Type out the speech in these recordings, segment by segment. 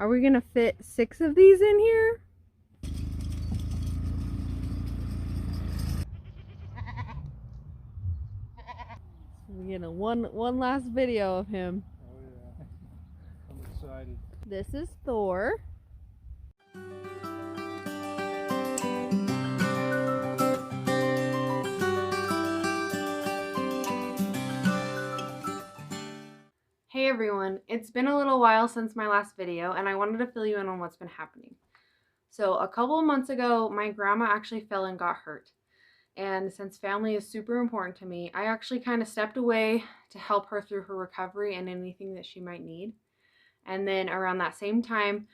Are we gonna fit 6 of these in here? We get a one last video of him. Oh yeah, I'm excited. This is Thor. Hey everyone, it's been a little while since my last video and I wanted to fill you in on what's been happening. So a couple of months ago, my grandma actually fell and got hurt. And since family is super important to me, I actually kind of stepped away to help her through her recovery and anything that she might need. And then around that same time,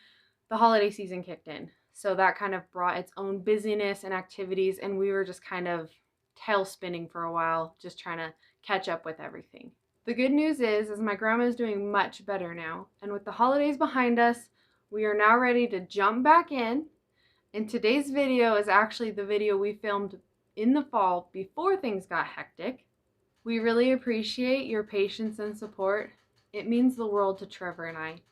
the holiday season kicked in. So that kind of brought its own busyness and activities, and we were just kind of tail spinning for a while, just trying to catch up with everything. The good news is my grandma is doing much better now, and with the holidays behind us, we are now ready to jump back in. And today's video is actually the video we filmed in the fall before things got hectic. We really appreciate your patience and support. It means the world to Trevor and I.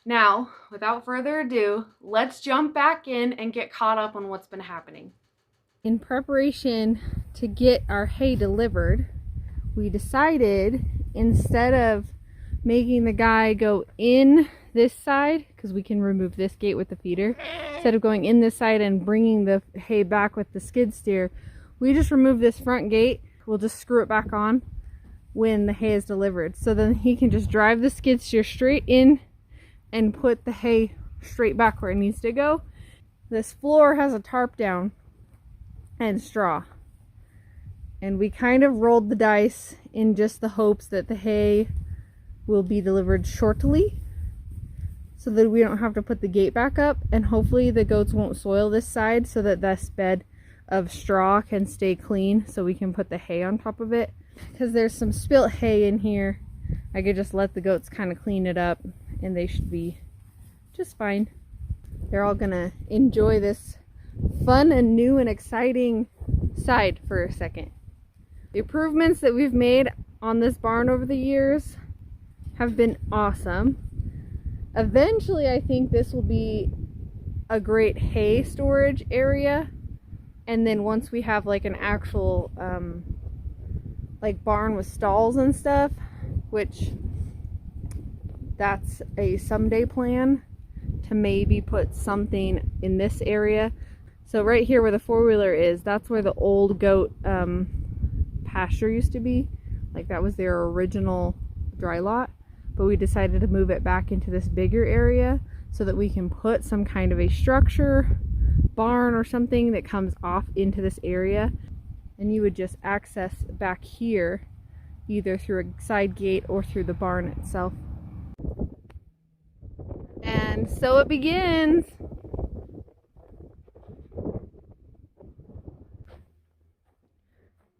Now, without further ado, let's jump back in and get caught up on what's been happening. In preparation to get our hay delivered, we decided instead of making the guy go in this side, because we can remove this gate with the feeder, instead of going in this side and bringing the hay back with the skid steer, we just remove this front gate. We'll just screw it back on when the hay is delivered. So then he can just drive the skid steer straight in and put the hay straight back where it needs to go. This floor has a tarp down and straw. And we kind of rolled the dice in just the hopes that the hay will be delivered shortly so that we don't have to put the gate back up, and hopefully the goats won't soil this side so that this bed of straw can stay clean so we can put the hay on top of it. Because there's some spilt hay in here, I could just let the goats kind of clean it up and they should be just fine. They're all gonna enjoy this fun and new and exciting side for a second. The improvements that we've made on this barn over the years have been awesome. Eventually, I think this will be a great hay storage area. And then once we have like an actual like barn with stalls and stuff, which that's a someday plan, to maybe put something in this area. So right here where the four-wheeler is, that's where the old goat pasture used to be. Like that was their original dry lot, but we decided to move it back into this bigger area so that we can put some kind of a structure, barn or something that comes off into this area, and you would just access back here either through a side gate or through the barn itself. And so it begins.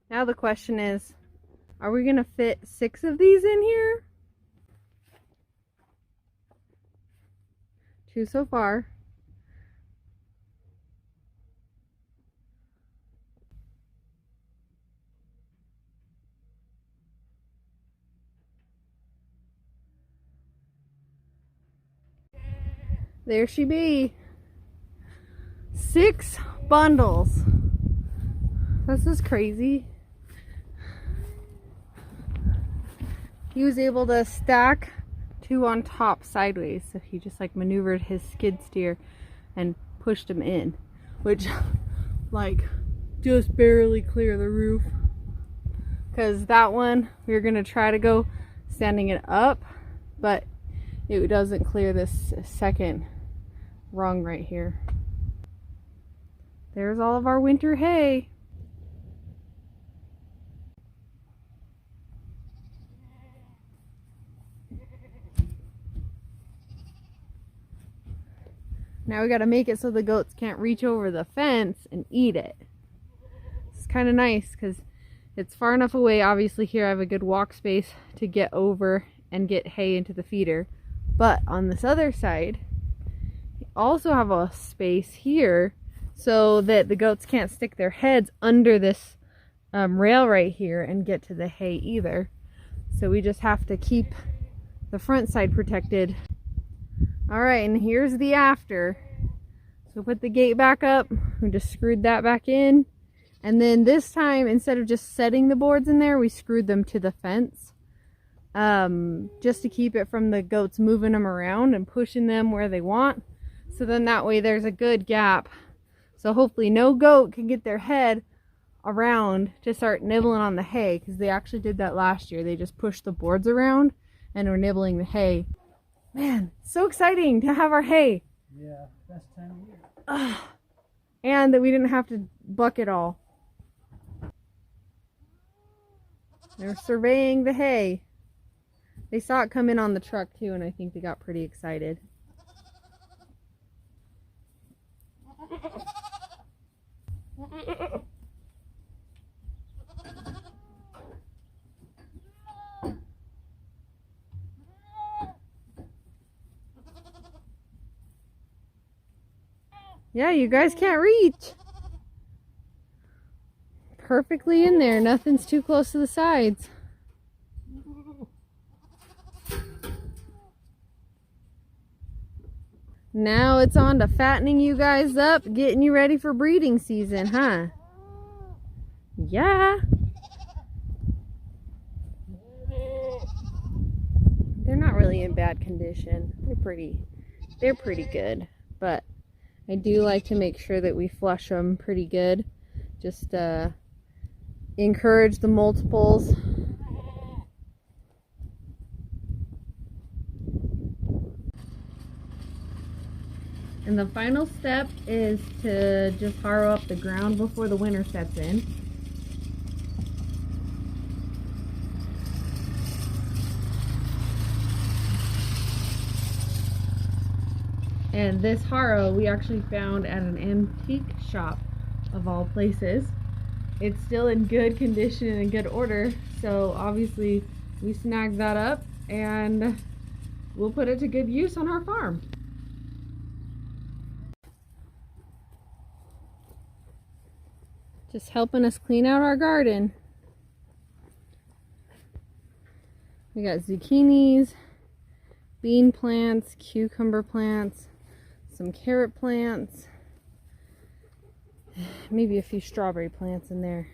Now the question is, are we gonna fit 6 of these in here? 2 so far. There she be. 6 bundles. This is crazy. He was able to stack 2 on top sideways, so he just like maneuvered his skid steer and pushed them in, which like just barely clear the roof. Because that one we were gonna try to go standing it up, but it doesn't clear this second rung right here. There's all of our winter hay. Now we gotta make it so the goats can't reach over the fence and eat it. It's kind of nice because it's far enough away. Obviously here I have a good walk space to get over and get hay into the feeder. But on this other side, we also have a space here so that the goats can't stick their heads under this rail right here and get to the hay either. So we just have to keep the front side protected All right, and here's the after. So put the gate back up. We just screwed that back in. And then this time, instead of just setting the boards in there, we screwed them to the fence. Just to keep it from the goats moving them around and pushing them where they want. So then that way there's a good gap. So hopefully no goat can get their head around to start nibbling on the hay, because they actually did that last year. They just pushed the boards around and were nibbling the hay. Man, so exciting to have our hay. Yeah, best time of year. And that we didn't have to buck it all. They're surveying the hay. They saw it come in on the truck too, and I think they got pretty excited. Yeah, you guys can't reach. Perfectly in there. Nothing's too close to the sides. Now it's on to fattening you guys up, getting you ready for breeding season, huh? Yeah. They're not really in bad condition. They're pretty good, but I do like to make sure that we flush them pretty good. Just encourage the multiples. And the final step is to just harrow up the ground before the winter sets in. And this harrow we actually found at an antique shop of all places. It's still in good condition and in good order, so obviously we snagged that up and we'll put it to good use on our farm. Just helping us clean out our garden. We got zucchinis, bean plants, cucumber plants, some carrot plants, maybe a few strawberry plants in there.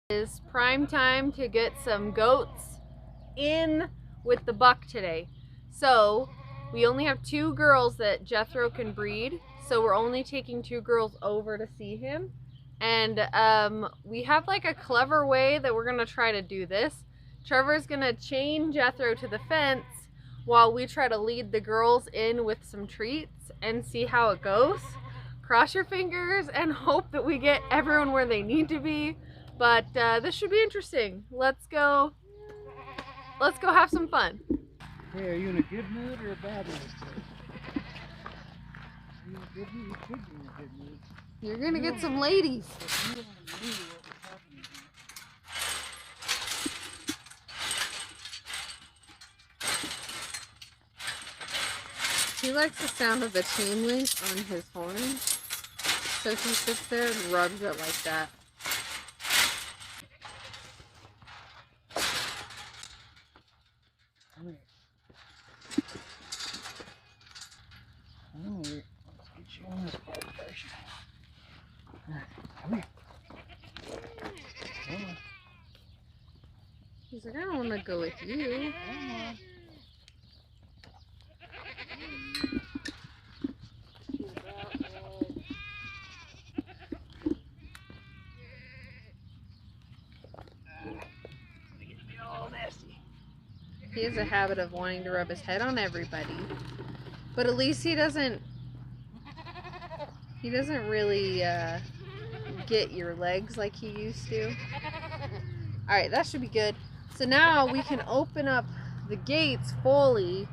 It's prime time to get some goats in with the buck today. So we only have 2 girls that Jethro can breed, so we're only taking 2 girls over to see him. And we have like a clever way that we're gonna try to do this. Trevor's gonna chain Jethro to the fence while we try to lead the girls in with some treats and see how it goes. Cross your fingers and hope that we get everyone where they need to be. But this should be interesting. Let's go have some fun. Hey, are you in a good mood or a bad mood today? Are you in a good mood? You should be in a good mood. You're gonna get some ladies. You don't knew what was happening here. He likes the sound of the chain link on his horn. So he sits there and rubs it like that. Come here. Come here. Let's get you on this part first. Come here. Come on. He's like, I don't want to go with you. Come on. He has a habit of wanting to rub his head on everybody, but at least he doesn't really get your legs like he used to. All right, that should be good. So now we can open up the gates fully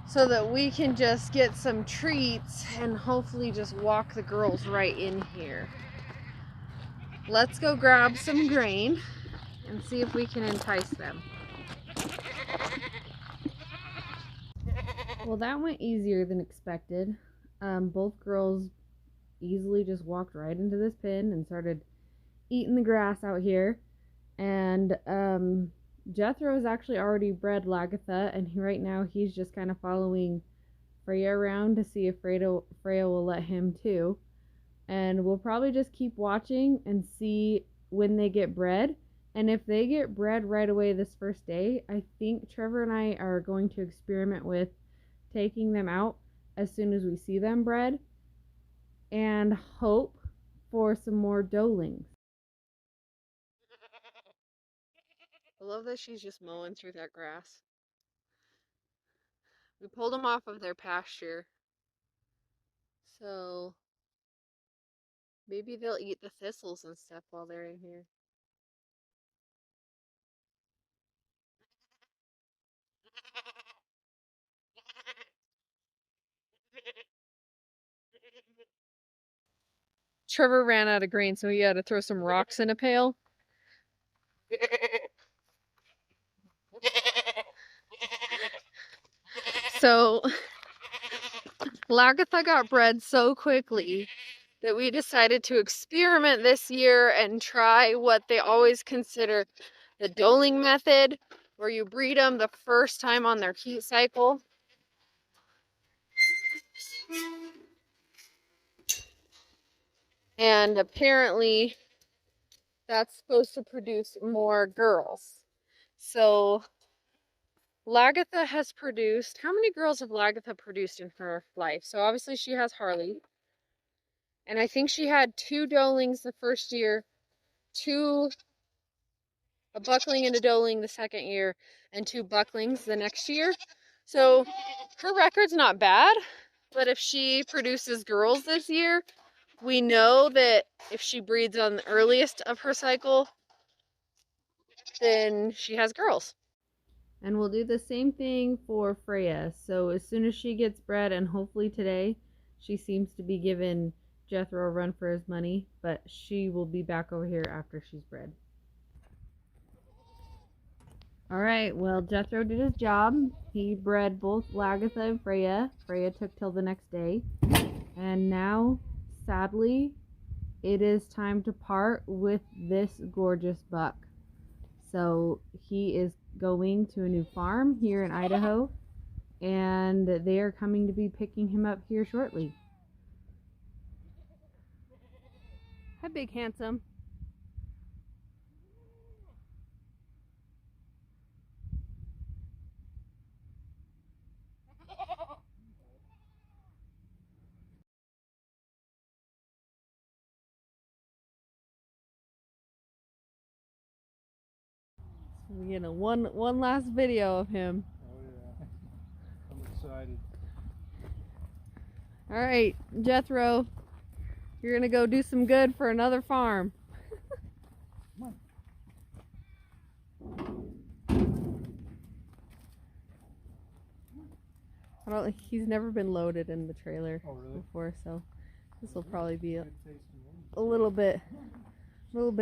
so that we can just get some treats and hopefully just walk the girls right in here. Let's go grab some grain and see if we can entice them. Well, that went easier than expected. Both girls easily just walked right into this pen and started eating the grass out here. And Jethro has actually already bred Lagatha, and right now he's just kind of following Freya around to see if Freya will let him too. And we'll probably just keep watching and see when they get bred. And if they get bred right away this first day, I think Trevor and I are going to experiment with taking them out as soon as we see them bred and hope for some more doelings. I love that she's just mowing through that grass. We pulled them off of their pasture, so maybe they'll eat the thistles and stuff while they're in here. Trevor ran out of grain, so he had to throw some rocks in a pail. So Lagatha got bred so quickly that we decided to experiment this year and try what they always consider the doeling method, where you breed them the first time on their heat cycle. And apparently that's supposed to produce more girls. So Lagatha has produced, how many girls have Lagatha produced in her life? So obviously she has Harley. And I think she had 2 doelings the first year, a buckling and a doeling the second year, and 2 bucklings the next year. So her record's not bad, but if she produces girls this year, we know that if she breeds on the earliest of her cycle, then she has girls. And we'll do the same thing for Freya. So as soon as she gets bred, and hopefully today, she seems to be giving Jethro a run for his money, but she will be back over here after she's bred. Alright, well, Jethro did his job. He bred both Lagatha and Freya. Freya took till the next day. And now, sadly, it is time to part with this gorgeous buck. So he is going to a new farm here in Idaho, and they are coming to be picking him up here shortly. Hi, big handsome. We're getting one last video of him. Oh yeah, I'm excited. All right, Jethro, you're gonna go do some good for another farm. Come on. He's never been loaded in the trailer really? before, so this will probably be a little bit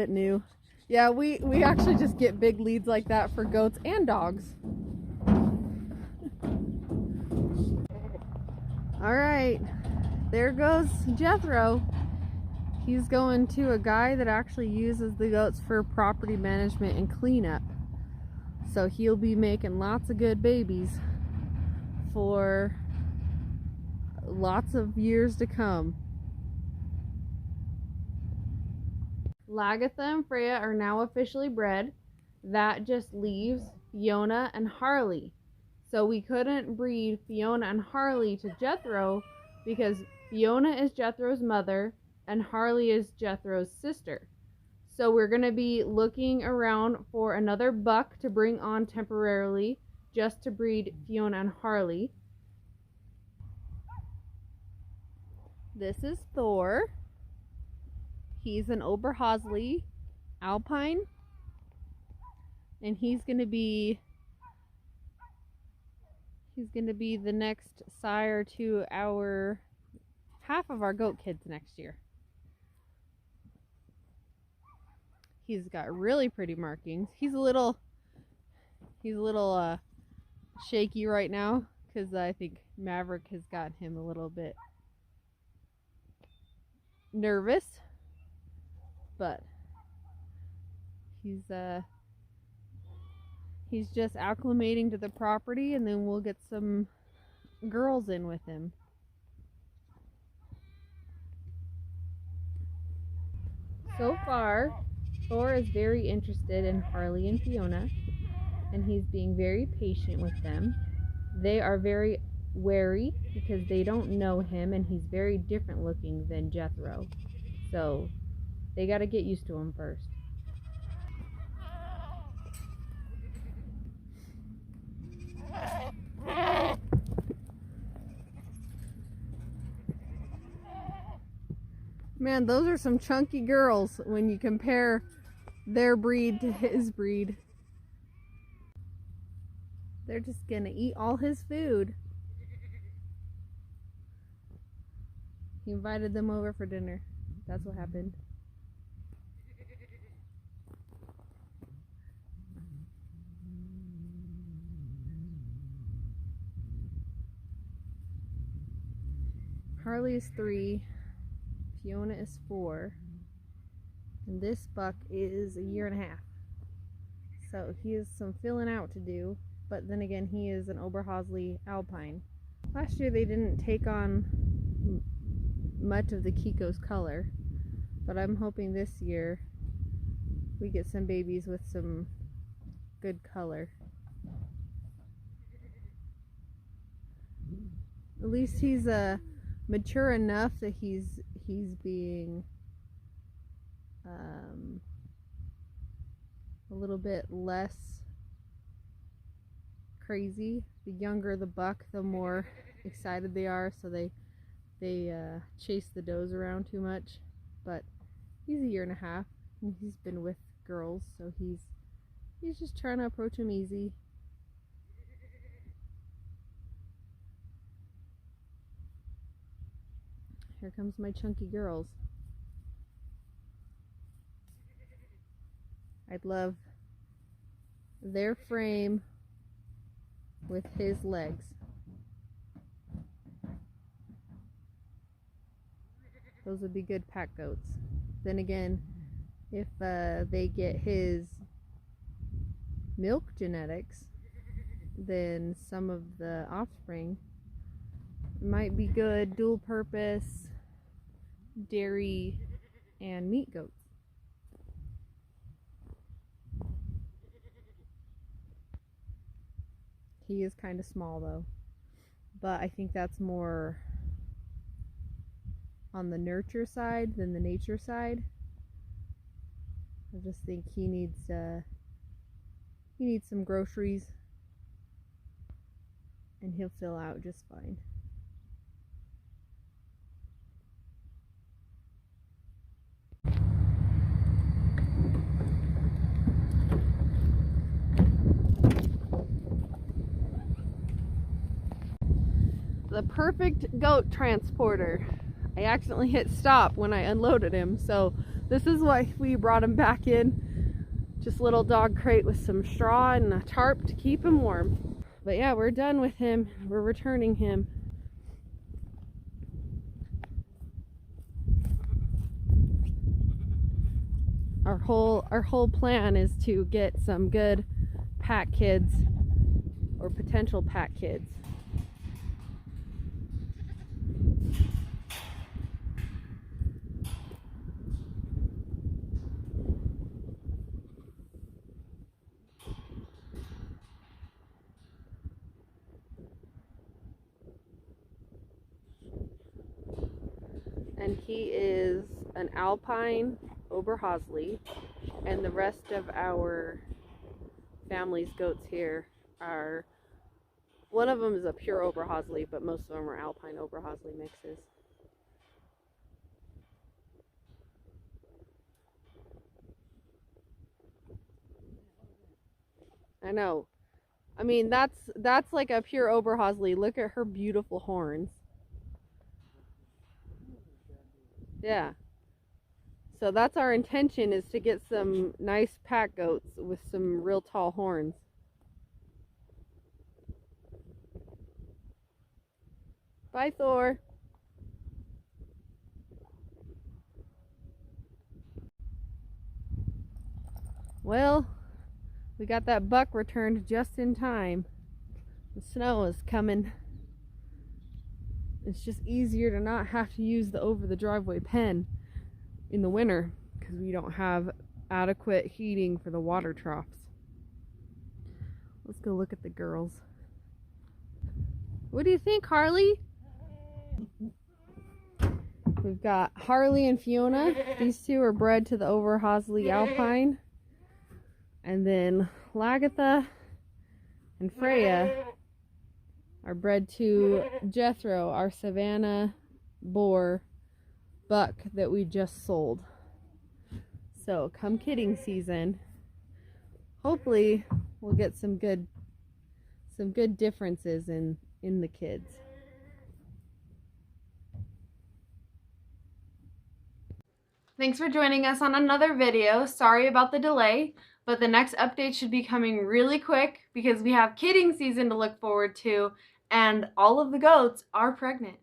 new. Yeah, we actually just get big leads like that for goats and dogs. All right, there goes Jethro. He's going to a guy that actually uses the goats for property management and cleanup. So he'll be making lots of good babies for lots of years to come. Lagatha and Freya are now officially bred. That just leaves Fiona and Harley. So we couldn't breed Fiona and Harley to Jethro because Fiona is Jethro's mother and Harley is Jethro's sister. So we're going to be looking around for another buck to bring on temporarily just to breed Fiona and Harley. This is Thor. He's an Oberhausley Alpine, and he's going to be the next sire to half of our goat kids next year. He's got really pretty markings. He's a little shaky right now because I think Maverick has got him a little bit nervous, but he's just acclimating to the property, and then we'll get some girls in with him. So far, Thor is very interested in Harley and Fiona, and he's being very patient with them. They are very wary because they don't know him, and he's very different looking than Jethro. So they got to get used to him first. Man, those are some chunky girls when you compare their breed to his breed. They're just gonna eat all his food. He invited them over for dinner. That's what happened. Harley is 3, Fiona is 4, and this buck is a year and a half. So he has some filling out to do, but then again, he is an Oberhausley Alpine. Last year they didn't take on much of the Kiko's color, but I'm hoping this year we get some babies with some good color. At least he's mature enough that he's being a little bit less crazy. The younger the buck, the more excited they are, so they chase the does around too much. But he's a year and a half, and he's been with girls, so he's just trying to approach them easy. Here comes my chunky girls. I'd love their frame with his legs. Those would be good pack goats. Then again, if they get his milk genetics, then some of the offspring might be good dual purpose dairy and meat goats. He is kind of small though, but I think that's more on the nurture side than the nature side. I just think he needs some groceries, and he'll fill out just fine. The perfect goat transporter. I accidentally hit stop when I unloaded him, so this is why we brought him back in. Just a little dog crate with some straw and a tarp to keep him warm. But yeah, we're done with him. We're returning him. Our whole plan is to get some good pack kids or potential pack kids. And he is an Alpine Oberhausley, and the rest of our family's goats here are, one of them is a pure Oberhausley, but most of them are Alpine Oberhausley mixes. I know. I mean, that's like a pure Oberhausley. Look at her beautiful horns. Yeah. So that's our intention, is to get some nice pack goats with some real tall horns. Bye, Thor. Well, we got that buck returned just in time. The snow is coming. It's just easier to not have to use the over the driveway pen in the winter because we don't have adequate heating for the water troughs. Let's go look at the girls. What do you think, Harley? We've got Harley and Fiona. These two are bred to the Overhosley Alpine. And then Lagatha and Freya are bred to Jethro, our Savannah boar buck that we just sold. So come kidding season, hopefully we'll get some good differences in the kids. Thanks for joining us on another video. Sorry about the delay, but the next update should be coming really quick because we have kidding season to look forward to, and all of the goats are pregnant.